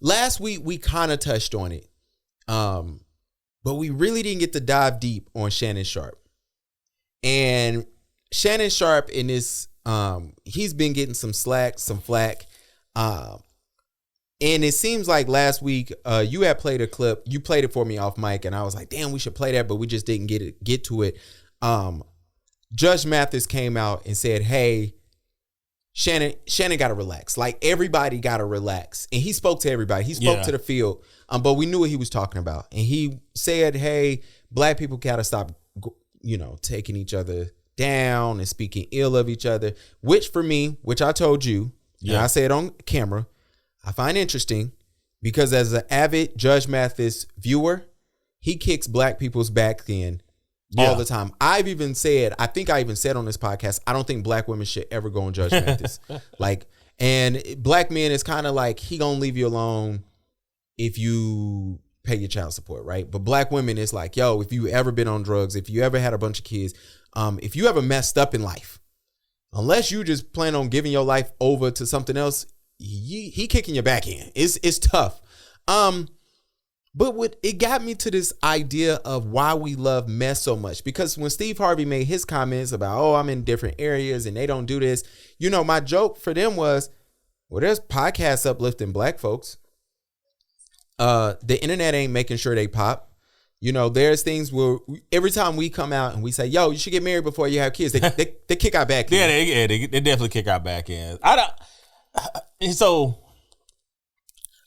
Last week we kind of touched on it. But we really didn't get to dive deep on Shannon Sharpe. And Shannon Sharpe in this, he's been getting some flack. And it seems like last week you had played a clip. You played it for me off mic, and I was like, damn, we should play that, but we just didn't get to it. Judge Mathis came out and said, hey, Shannon got to relax. Like, everybody got to relax. And he spoke to everybody. He spoke to the field, but we knew what he was talking about. And he said, hey, black people got to stop, taking each other down and speaking ill of each other, which for me, which I told you, and I said on camera, I find interesting because as an avid Judge Mathis viewer, he kicks black people's back in all the time. I think I even said on this podcast, I don't think black women should ever go on Judge Mathis. And black men is kind of like, he gonna leave you alone if you pay your child support, right? But black women is like, yo, if you ever been on drugs, if you ever had a bunch of kids, if you ever messed up in life, unless you just plan on giving your life over to something else, he kicking your back in. It's tough. But it got me to this idea of why we love mess so much. Because when Steve Harvey made his comments about, oh, I'm in different areas and they don't do this, my joke for them was, well, there's podcasts uplifting black folks. The internet ain't making sure they pop. There's things where every time we come out and we say, yo, you should get married before you have kids, they kick our back in. Yeah, they definitely kick our back in. So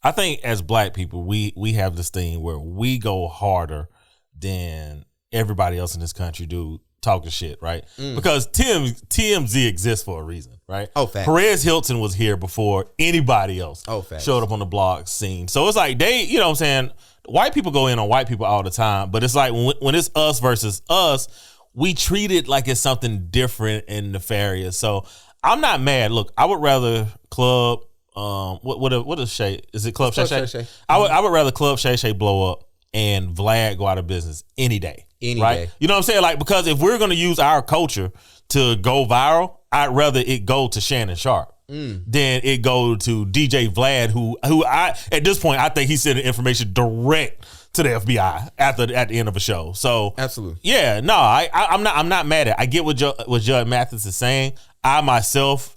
I think as black people, we have this thing where we go harder than everybody else in this country do talking shit, right? Because TMZ exists for a reason, right? Oh, facts. Perez Hilton was here before anybody else showed up on the blog scene. So it's like they, you know what I'm saying, white people go in on white people all the time, but it's like when it's us versus us, we treat it like it's something different and nefarious. So I'm not mad. Look, I would rather Club, what is Shay? Is it Club Shay Shay? I would rather Club Shay Shay blow up and Vlad go out of business any day. Any day. You know what I'm saying? Like, because if we're going to use our culture to go viral, I'd rather it go to Shannon Sharpe than it go to DJ Vlad, who I at this point I think he's sending information direct to the FBI at the end of a show. So absolutely, yeah, no, I'm not mad at it. I get what Judge Mathis is saying. I myself,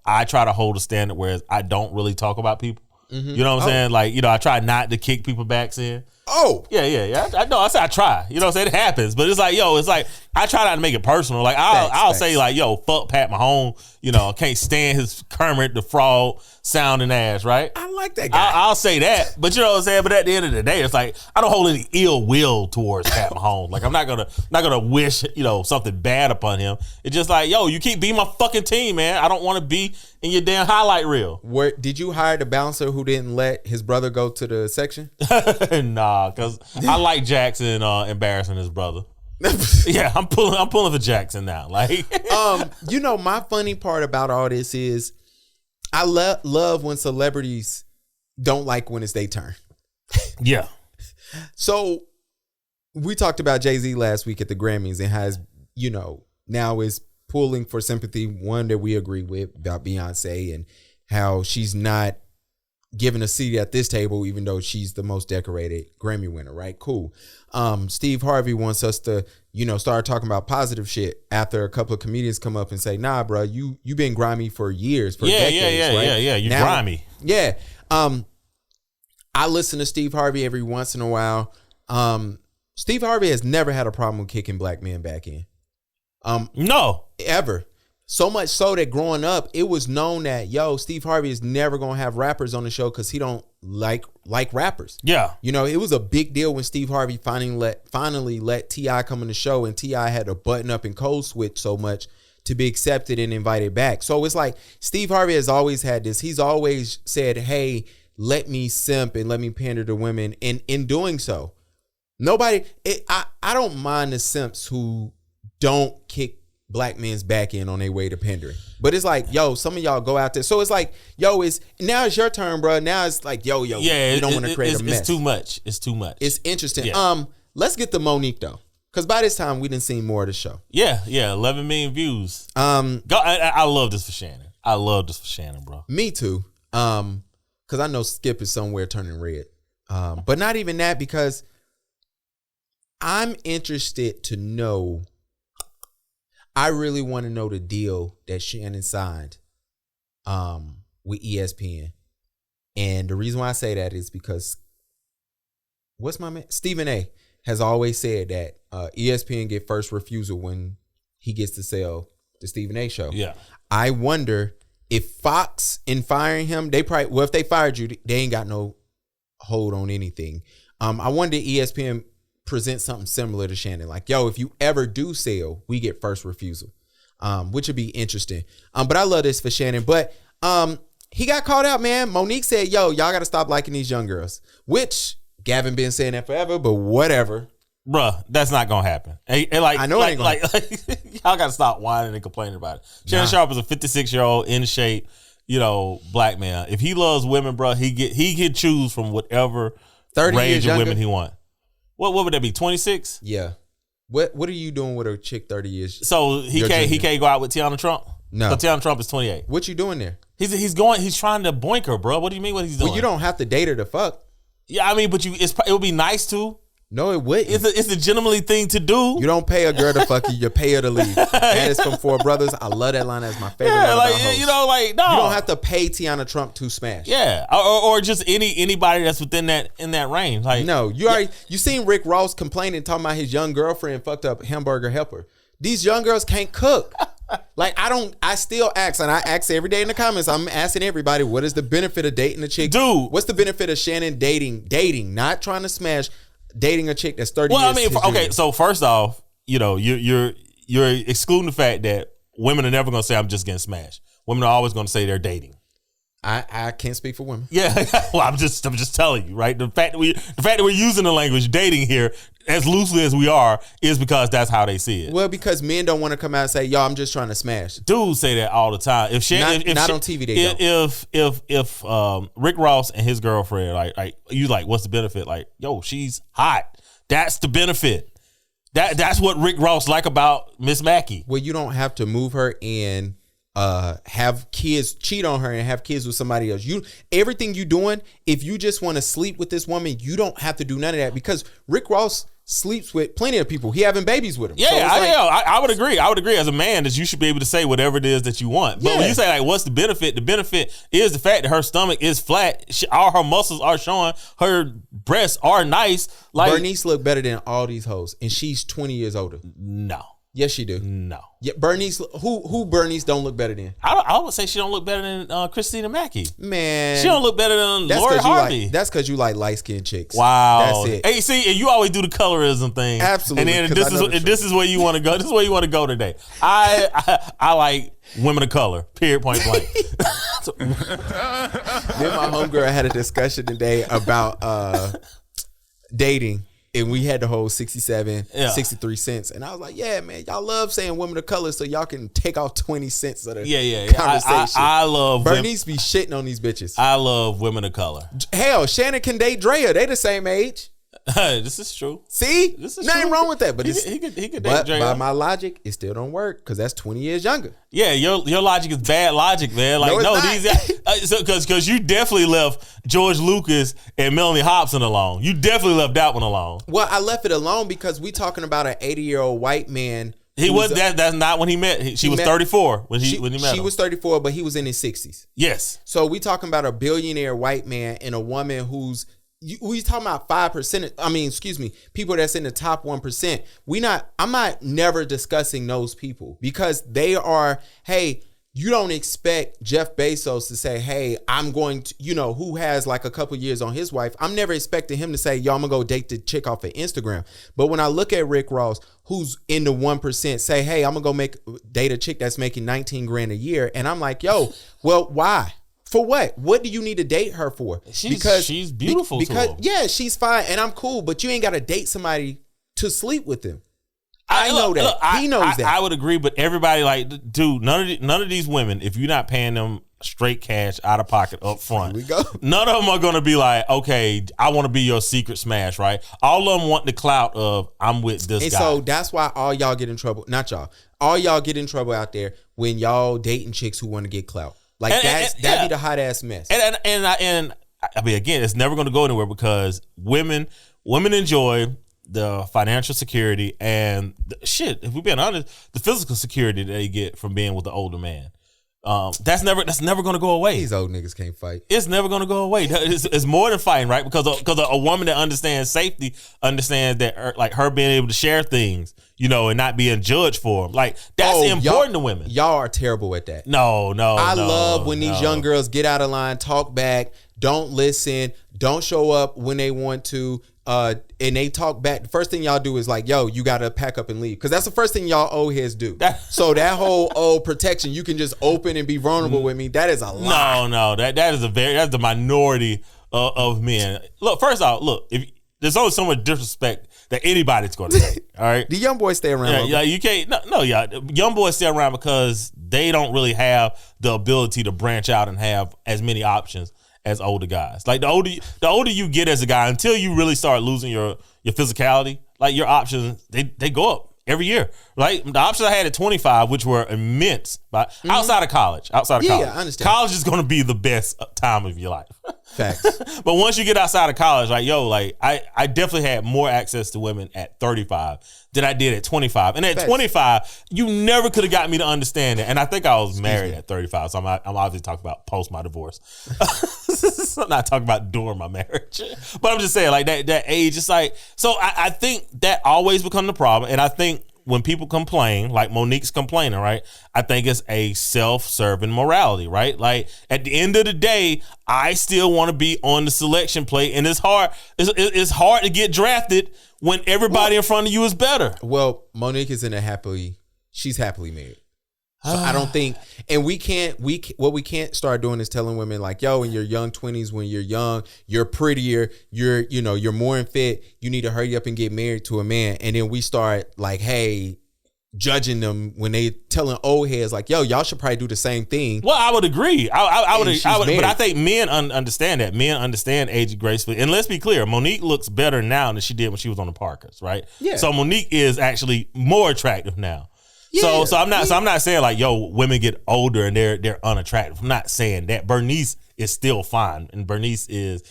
I try to hold a standard where I don't really talk about people. You know what I'm saying? Like, I try not to kick people backs in. Oh. Yeah. I know. I say I try. You know what I'm saying? It happens. But it's like, I try not to make it personal. Like, I'll say, like, yo, fuck Pat Mahomes. I can't stand his Kermit the Frog sounding ass, right? I like that guy. I'll say that. But you know what I'm saying? But at the end of the day, it's like, I don't hold any ill will towards Pat Mahomes. Like, I'm not gonna wish, something bad upon him. It's just like, yo, you keep being my fucking team, man. I don't want to be in your damn highlight reel. Did you hire the bouncer who didn't let his brother go to the section? Nah, because I like Jackson embarrassing his brother. Yeah, I'm pulling for Jackson now. Like, my funny part about all this is I love when celebrities don't like when it's their turn. Yeah. So we talked about Jay-Z last week at the Grammys and has, now is pulling for sympathy, one that we agree with about Beyonce and how she's not given a seat at this table, even though she's the most decorated Grammy winner, right? Cool. Steve Harvey wants us to, start talking about positive shit after a couple of comedians come up and say, nah, bro, you been grimy for years, for decades, right? Yeah. You grimy. Yeah. I listen to Steve Harvey every once in a while. Steve Harvey has never had a problem with kicking black men back in. No. Ever. So much so that growing up, it was known that, Steve Harvey is never going to have rappers on the show because he don't like rappers. Yeah. It was a big deal when Steve Harvey finally let T.I. come on the show, and T.I. had to button up and code switch so much to be accepted and invited back. So it's like Steve Harvey has always had this. He's always said, hey, let me simp and let me pander to women. And in doing so, I don't mind the simps who don't kick black men's back in on their way to pandering. But it's like, some of y'all go out there. So it's like, now it's your turn, bro. Now it's like, yeah, you don't want to create a mess. It's too much. It's interesting. Yeah. Let's get to Monique though. Because by this time we didn't see more of the show. Yeah, 11 million views. I love this for Shannon. I love this for Shannon, bro. Me too. because I know Skip is somewhere turning red. But not even that, because I'm interested to know. I really want to know the deal that Shannon signed with ESPN. And the reason why I say that is because what's my man? Stephen A. has always said that ESPN get first refusal when he gets to sell the Stephen A. show. Yeah. I wonder if Fox, in firing him, they probably, well, if they fired you, they ain't got no hold on anything. I wonder if ESPN presents something similar to Shannon. Like, yo, if you ever do sell, we get first refusal, which would be interesting. But I love this for Shannon. But he got called out, man. Monique said, yo, y'all got to stop liking these young girls, which Gavin been saying that forever, but whatever. Bruh, that's not gonna happen. And like, I know it ain't gonna happen. Y'all gotta stop whining and complaining about it. Shannon Sharpe is a 56-year-old in shape, black man. If he loves women, bruh, he can choose from whatever 30 range years of younger? women he want. What would that be? 26? Yeah. What are you doing with a chick 30 years? So he can't go out with Tiana Trump? No. So Tiana Trump is 28. What you doing there? He's trying to boink her, bro. What do you mean what he's doing? Well, you don't have to date her to fuck. Yeah, I mean, but it would be nice to. No, it wouldn't. It's a gentlemanly thing to do. You don't pay a girl to fuck you. You pay her to leave. That is from Four Brothers. I love that line. That's my favorite line about hoes. No. You don't have to pay Tiana Trump to smash. Yeah, or just anybody that's within that range. Like, no, you seen Rick Ross complaining, talking about his young girlfriend fucked up hamburger helper. These young girls can't cook. Like, I still ask, and I ask every day in the comments, I'm asking everybody, what is the benefit of dating a chick? Dude. What's the benefit of Shannon dating, not trying to smash, dating a chick that's 30 years. Well, I mean, okay, so first off, you're excluding the fact that women are never going to say, I'm just getting smashed. Women are always going to say they're dating. I can't speak for women. Yeah, well, I'm just telling you, right? The fact that we're using the language dating here as loosely as we are is because that's how they see it. Well, because men don't want to come out and say, "Yo, I'm just trying to smash." Dudes say that all the time. If on TV, they don't. If Rick Ross and his girlfriend, like you, like, what's the benefit? Like, yo, she's hot. That's the benefit. That's what Rick Ross like about Miss Mackey. Well, you don't have to move her and have kids, cheat on her and have kids with somebody else. Everything you doing, if you just want to sleep with this woman, you don't have to do none of that, because Rick Ross sleeps with plenty of people. He having babies with him. Yeah, so I would agree. I would agree as a man that you should be able to say whatever it is that you want. But when you say, like, what's the benefit? The benefit is the fact that her stomach is flat. All her muscles are showing. Her breasts are nice. Like, Bernice look better than all these hoes, and she's 20 years older. No. Yes, she do. No. Yeah, Bernice. Who Bernice don't look better than? I would say she don't look better than Christina Mackey. Man, she don't look better than Lori Harvey. That's because you like light skinned chicks. Wow, that's it. Hey, see, and you always do the colorism thing. Absolutely. And then this is where you want to go. This is where you want to go today. I like women of color. Period. Point blank. Me and my homegirl had a discussion today about dating. And we had the whole 67, 63 cents. And I was like, yeah, man, y'all love saying women of color so y'all can take off 20 cents of the conversation. I love Bernice be shitting on these bitches. I love women of color. Hell, Shannon can date Drea. They the same age. This is true. See? This is nothing true. wrong with that. But he could date Drea. By my logic, it still don't work because that's 20 years younger. Yeah, your logic is bad logic, man. Like, because you definitely left George Lucas and Melanie Hobson alone. You definitely left that one alone. Well, I left it alone because we talking about an 80-year-old white man. He was that's not when he met. She was 34 when he met him. She was 34, but he was in his 60s. Yes. So we talking about a billionaire white man and a woman who's we talking about 5%. I mean, excuse me, people that's in the top 1%. I'm not never discussing those people because they are, hey, you don't expect Jeff Bezos to say, hey, I'm going to, who has like a couple years on his wife. I'm never expecting him to say, yo, I'm gonna go date the chick off of Instagram. But when I look at Rick Ross, who's in the 1%, say, hey, I'm gonna go date a chick that's making 19 grand a year. And I'm like, yo, well, why? For what? What do you need to date her for? She's beautiful. Yeah, she's fine, and I'm cool. But you ain't got to date somebody to sleep with them. I know that. Look, he knows that. I would agree, but everybody, like, dude, none of these women, if you're not paying them straight cash out of pocket up front, here we go. None of them are gonna be like, okay, I want to be your secret smash, right? All of them want the clout of I'm with this guy. So that's why all y'all get in trouble. Not y'all. All y'all get in trouble out there when y'all dating chicks who want to get clout. Like that'd be the hot ass mess. And I mean, again, it's never going to go anywhere because women enjoy the financial security and if we're being honest, the physical security that they get from being with the older man. That's never going to go away. These old niggas can't fight. It's never going to go away. It's more than fighting, right? Because a woman that understands safety understands that like her being able to share things, and not being judged for them. Like that's important to women. Y'all are terrible at that. No. I love when these young girls get out of line, talk back, don't listen, don't show up when they want to. And they talk back. The first thing y'all do is like, yo, you got to pack up and leave. Because that's the first thing y'all old heads do. So that whole protection, you can just open and be vulnerable with me. That is a lie. No. That's the minority of men. Look, first off, if there's always so much disrespect that anybody's going to take. All right. The young boys stay around. Yeah, you can't. No. Young boys stay around because they don't really have the ability to branch out and have as many options as older guys. Like the older you get as a guy, until you really start losing your physicality, like your options, they go up every year. Like the options I had at 25, which were immense, but outside of college. Yeah, I understand. College is going to be the best time of your life. Facts. But once you get outside of college, I definitely had more access to women at 35 than I did at 25. And at 25, you never could have got me to understand it. And I think I was married at 35, so I'm obviously talking about post my divorce. I'm not talking about during my marriage. But I'm just saying, like, that age, it's like, so I think that always becomes the problem. And I think when people complain, like Monique's complaining, right? I think it's a self-serving morality, right? Like at the end of the day, I still want to be on the selection plate, and it's hard. It's hard to get drafted when everybody in front of you is better. Well, Monique is she's happily married. So I don't think, and what we can't start doing is telling women like, yo, in your young 20s, when you're young, you're prettier, you're more fit, you need to hurry up and get married to a man. And then we start like, hey, judging them when they telling old heads like, yo, y'all should probably do the same thing. Well, I would agree. I would, but I think men understand that. Men understand age gracefully. And let's be clear, Monique looks better now than she did when she was on the Parkers, right? Yeah. So Monique is actually more attractive now. Yeah, so I'm not saying like, yo, women get older and they're unattractive. I'm not saying that. Bernice is still fine, and Bernice is,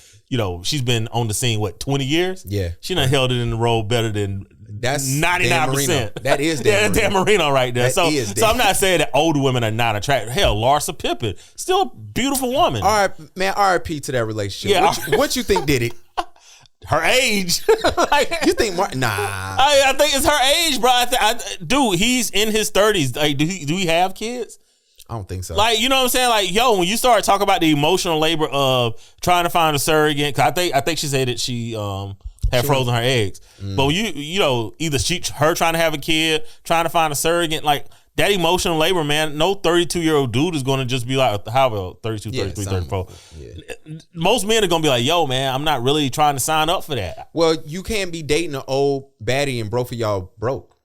she's been on the scene 20 years. Yeah, she done held it in the role better than that's 99%. That is Dan Marino right there. So I'm not saying that older women are not attractive. Hell, Larsa Pippen, still a beautiful woman. All right, man. RIP to that relationship. Yeah, what you think did it? Her age. You think nah. I think it's her age, bro. Dude, he's in his 30s. Like, do he have kids? I don't think so. Like, you know what I'm saying? Like, yo, when you start talking about the emotional labor of trying to find a surrogate, because I think she said that she had frozen her eggs. But either her trying to have a kid, trying to find a surrogate, like that emotional labor, man, no 32-year-old dude is going to just be like, how 32, 33, 34. Yeah. Most men are going to be like, yo, man, I'm not really trying to sign up for that. Well, you can't be dating an old baddie and both of y'all broke.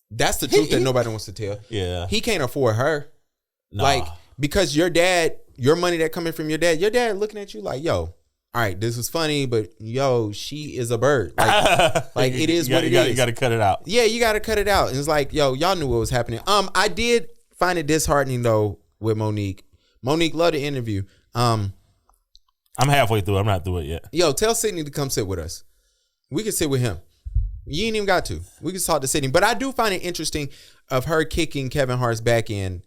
That's the truth that nobody wants to tell. Yeah. He can't afford her. Nah. Like, because your money that coming from your dad looking at you like, yo, all right, this was funny, but yo, she is a bird. Like it is what it is. You got to cut it out. Yeah, you got to cut it out. And it's like, yo, y'all knew what was happening. I did find it disheartening though with Monique. Monique loved the interview. I'm halfway through. I'm not through it yet. Yo, tell Sydney to come sit with us. We can sit with him. You ain't even got to. We can talk to Sydney. But I do find it interesting of her kicking Kevin Hart's back in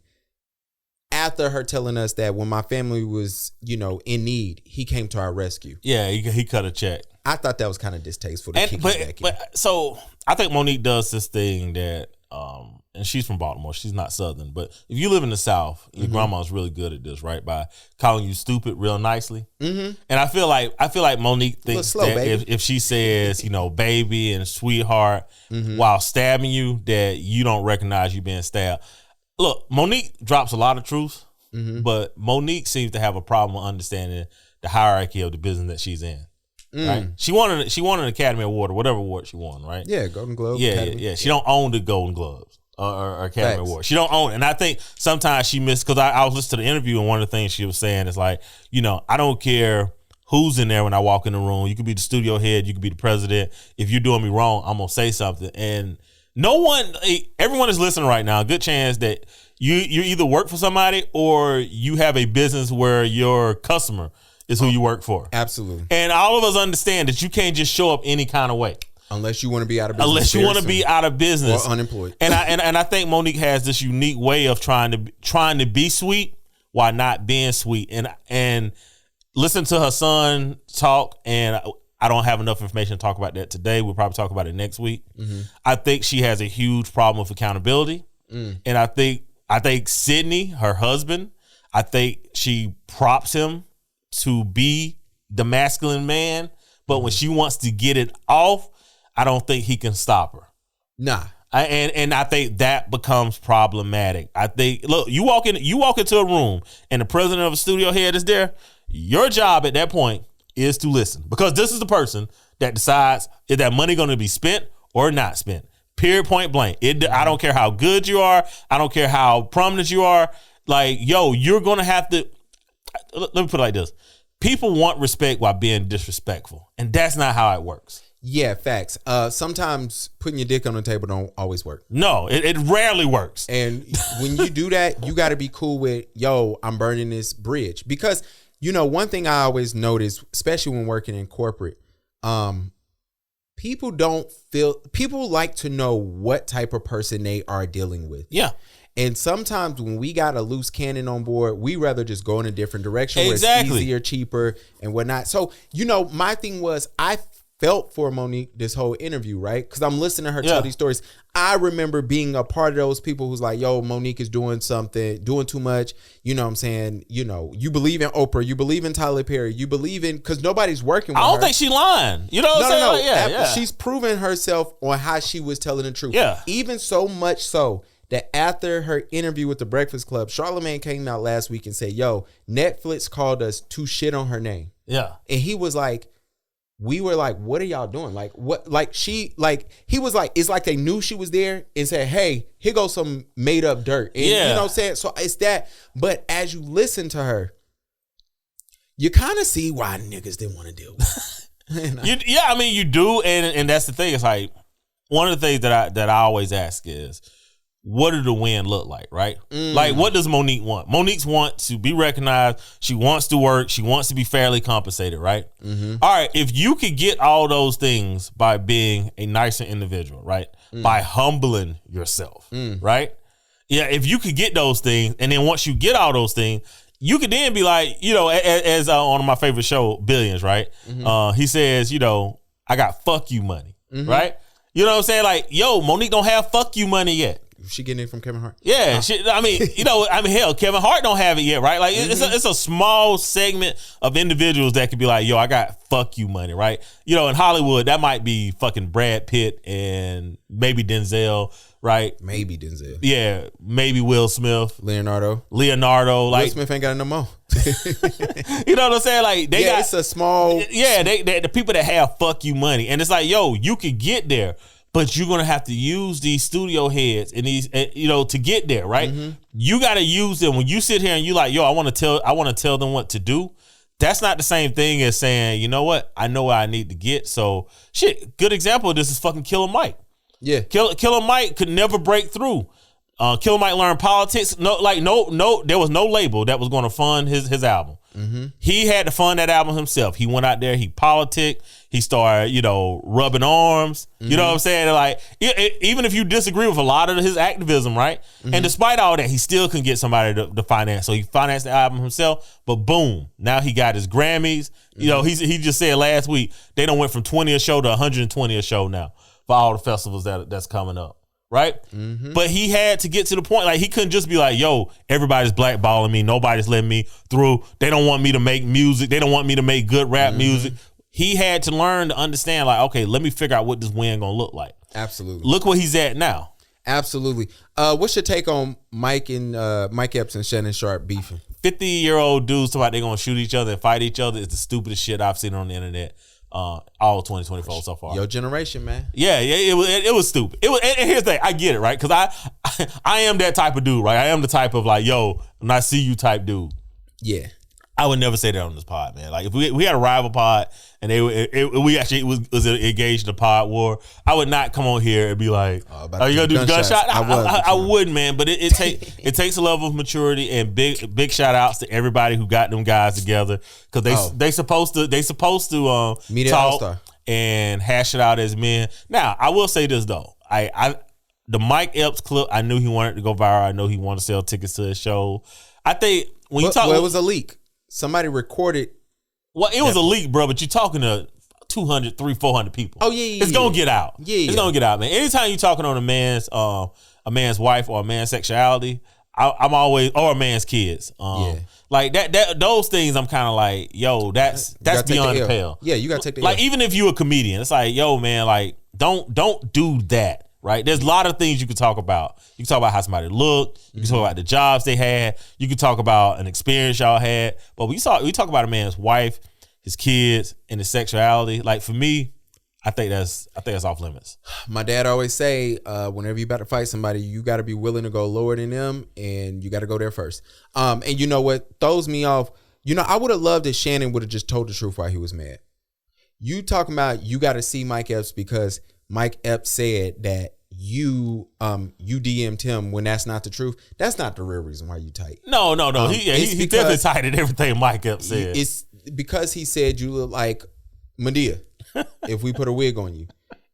after her telling us that when my family was, in need, he came to our rescue. Yeah, he cut a check. I thought that was kind of distasteful to kick him back in. So I think Monique does this thing that, and she's from Baltimore. She's not Southern. But if you live in the South, your grandma's really good at this, right? By calling you stupid real nicely. Mm-hmm. And I feel like Monique thinks that if she says, baby and sweetheart, while stabbing you, that you don't recognize you being stabbed. Look, Monique drops a lot of truth, but Monique seems to have a problem understanding the hierarchy of the business that she's in. Right? She won an Academy Award or whatever award she won, right? Yeah, Golden Globe. Yeah. She don't own the Golden Globes or Academy Award. She don't own it. And I think sometimes she missed, because I was listening to the interview, and one of the things she was saying is like, I don't care who's in there when I walk in the room. You could be the studio head, you could be the president. If you're doing me wrong, I'm gonna say something. And everyone is listening right now. Good chance that you either work for somebody or you have a business where your customer is who you work for. Absolutely. And all of us understand that you can't just show up any kind of way. Unless you want to be out of business. Unless you want to be out of business. Or unemployed. And I think Monique has this unique way of trying to be sweet while not being sweet. And listen to her son talk, and I don't have enough information to talk about that today. We'll probably talk about it next week. Mm-hmm. I think she has a huge problem with accountability. And I think Sydney, her husband, I think she props him to be the masculine man, but when she wants to get it off, I don't think he can stop her. Nah. And I think that becomes problematic. I think, look, you walk into a room and the president of a studio head is there. Your job at that point is to listen, because this is the person that decides is that money going to be spent or not spent. Period, point blank. I don't care how good you are. I don't care how prominent you are. Like, yo, you're going to have to, let me put it like this. People want respect while being disrespectful. And that's not how it works. Yeah, facts. Sometimes putting your dick on the table don't always work. No, it rarely works. And when you do that, you got to be cool with, yo, I'm burning this bridge. Because, you know, one thing I always notice, especially when working in corporate, people like to know what type of person they are dealing with. Yeah. And sometimes when we got a loose cannon on board, we rather just go in a different direction where it's easier, cheaper, and whatnot. So, you know, my thing was I felt for Monique this whole interview, right? Because I'm listening to her tell these stories. I remember being a part of those people who's like, yo, Monique is doing something, doing too much. You know what I'm saying? You know, you believe in Oprah, you believe in Tyler Perry, you believe in, because nobody's working with her. I don't think she lying. You know what I'm saying? No. Yeah. She's proven herself on how she was telling the truth. Yeah. Even so much so that after her interview with the Breakfast Club, Charlamagne came out last week and said, yo, Netflix called us to shit on her name. Yeah. And he was like, we were like, what are y'all doing? Like, what, like he was like, it's like they knew she was there and said, hey, here goes some made up dirt. And, you know what I'm saying? So it's that. But as you listen to her, you kind of see why niggas didn't want to deal with it. I mean, you do. And that's the thing. It's like, one of the things that I always ask is, what do the win look like, right? Like, what does Monique want? Monique's want to be recognized. She wants to work. She wants to be fairly compensated, right? Mm-hmm. All right, if you could get all those things by being a nicer individual, right? By humbling yourself, right? Yeah, if you could get those things, and then once you get all those things, you could then be like, you know, as on my favorite show, Billions, right? Mm-hmm. He says, you know, I got fuck you money, right? You know what I'm saying? Like, yo, Monique don't have fuck you money yet. She getting it from Kevin Hart? Yeah, hell, Kevin Hart don't have it yet, right? Like, it's a small segment of individuals that could be like, yo, I got fuck you money, right? You know, in Hollywood, that might be fucking Brad Pitt and maybe Denzel, right? Maybe Denzel. Yeah, maybe Will Smith. Leonardo. Like, Will Smith ain't got no more. You know what I'm saying? Like, they got, it's a small. Yeah, they the people that have fuck you money. And it's like, yo, you could get there, but you're gonna have to use these studio heads and these, you know, to get there, right? Mm-hmm. You got to use them. When you sit here and you like, yo, I want to tell them what to do. That's not the same thing as saying, you know what, I know where I need to get. So shit. Good example of this is fucking Killer Mike. Yeah, Killer Mike could never break through. Killer Mike learned politics. No, there was no label that was going to fund his album. Mm-hmm. He had to fund that album himself. He went out there, he politicked, he started, you know, rubbing arms. Mm-hmm. You know what I'm saying? Like, even if you disagree with a lot of his activism, right? Mm-hmm. And despite all that, he still couldn't get somebody to finance. So he financed the album himself. But boom, now he got his Grammys. Mm-hmm. You know, he just said last week they done went from 20 a show to 120 a show now for all the festivals that's coming up. Right? Mm-hmm. But he had to get to the point, like, he couldn't just be like, yo, everybody's blackballing me. Nobody's letting me through. They don't want me to make music. They don't want me to make good rap music. He had to learn to understand, like, okay, let me figure out what this win gonna look like. Absolutely. Look where he's at now. Absolutely. What's your take on Mike Epps and Shannon Sharpe beefing? 50-year-old dudes talking about they're gonna shoot each other and fight each other is the stupidest shit I've seen on the internet. All 2024 so far. Your generation, man. Yeah, it was stupid. It was, and here's the thing, I get it, right? Because I am that type of dude, right? I am the type of like, yo, when I see you type dude. Yeah. I would never say that on this pod, man. Like if we had a rival pod and we actually was engaged in a pod war, I would not come on here and be like, "Are you gonna do the gunshot?" I wouldn't, man. But it takes a level of maturity, and big shout outs to everybody who got them guys together, because they supposed to meet at talk All-Star and hash it out as men. Now I will say this though, the Mike Epps clip, I knew he wanted to go viral. I know he wanted to sell tickets to his show. I think when you talk, it was a leak. Somebody recorded. Well, it was a leak, bro, but you're talking to 200, 300, 400 people. Oh, yeah. It's going to get out. Yeah. It's going to get out, man. Anytime you're talking on a man's wife or a man's sexuality, I'm always, or a man's kids. Like those things, I'm kind of like, yo, that's beyond the pale. Yeah, you got to take the Like, even if you're a comedian, it's like, yo, man, like, don't do that. Right? There's a lot of things you can talk about. You can talk about how somebody looked. You can talk about the jobs they had. You can talk about an experience y'all had. But we talk about a man's wife, his kids, and his sexuality. Like, for me, I think that's off limits. My dad always say, whenever you about to fight somebody, you got to be willing to go lower than them, and you got to go there first. And you know what throws me off? You know, I would have loved if Shannon would have just told the truth while he was mad. You talking about you got to see Mike Epps because Mike Epps said that you DM'd him when that's not the truth. That's not the real reason why you tight. No. He definitely tight at everything Mike Epps said. It's because he said you look like Medea if we put a wig on you.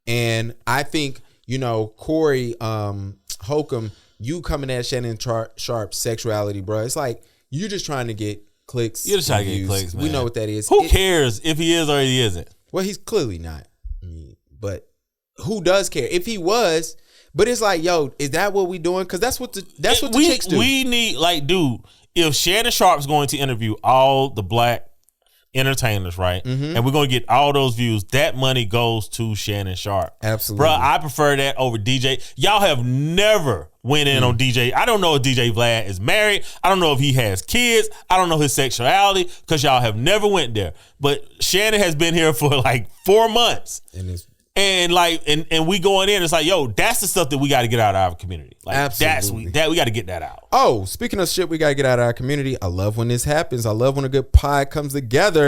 And I think, you know, Corey Holcomb, you coming at Shannon Sharpe's sexuality, bro. It's like you're just trying to get clicks. You're just trying to get clicks, man. We know what that is. Who cares if he is or he isn't? Well, he's clearly not. But who does care? If he was, but it's like, yo, is that what we doing? Because that's what the chicks do. We need, like, dude, if Shannon Sharpe's going to interview all the black entertainers, right? Mm-hmm. And we're going to get all those views, that money goes to Shannon Sharpe. Absolutely. Bro, I prefer that over DJ. Y'all have never went in on DJ. I don't know if DJ Vlad is married. I don't know if he has kids. I don't know his sexuality because y'all have never went there. But Shannon has been here for like 4 months. And we going in, it's like, yo, that's the stuff that we got to get out of our community. Like, absolutely. We got to get that out. Oh, speaking of shit we got to get out of our community, I love when this happens. I love when a good pod comes together.